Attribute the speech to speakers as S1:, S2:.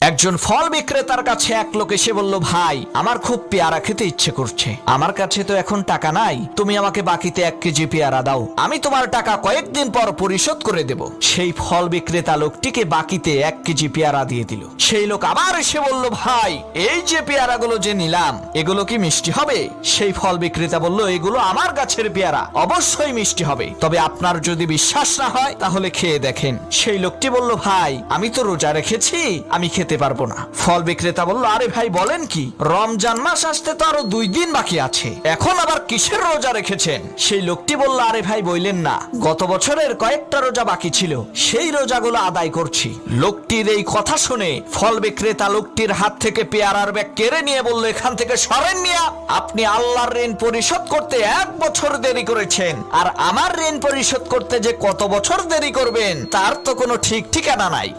S1: একজন ফল বিক্রেতার কাছে এক লোক এসে বলল, ভাই আমার খুব পেয়ারা খেতে ইচ্ছে করছে, আমার কাছে তো এখন টাকা নাই, তুমি আমাকে বাকিতে 1 কেজি পেয়ারা দাও, আমি তোমার টাকা কয়েকদিন পর পরিশোধ করে দেব। সেই ফল বিক্রেতা লোকটিকে বাকিতে 1 কেজি পেয়ারা দিয়ে দিল। সেই লোক আবার এসে বলল, ভাই এই যে পেয়ারাগুলো যে নিলাম এগুলো কি মিষ্টি হবে? সেই ফল বিক্রেতা বলল, এগুলো আমার গাছের পেয়ারা, অবশ্যই মিষ্টি হবে, তবে আপনার যদি বিশ্বাস না হয় তাহলে খেয়ে দেখেন। সেই লোকটি বলল, ভাই আমি তো রোজা রেখেছি, আমি খেতে পারবো না। ফল বিক্রেতা বলল, আরে ভাই বলেন কি, রমজান মাস আসতে তো আরো 2 দিন বাকি আছে, এখন আবার কিসের রোজা রেখেছেন? সেই লোকটি বলল, আরে ভাই বললেন না, গত বছরের কয়েকটা রোজা বাকি ছিল, সেই রোজাগুলো আদায় করছি। লোকটির এই কথা শুনে ফল বিক্রেতা লোকটির হাত থেকে পেয়ারার ব্যাগ কেড়ে নিয়ে বলল, এখান থেকে সরেন মিয়া, আপনি আল্লাহর ঋণ পরিশোধ করতে 1 বছর দেরি করেছেন, আর আমার ঋণ পরিশোধ করতে যে কত বছর দেরি করবেন তার তো কোনো ঠিক ঠিকানা নাই।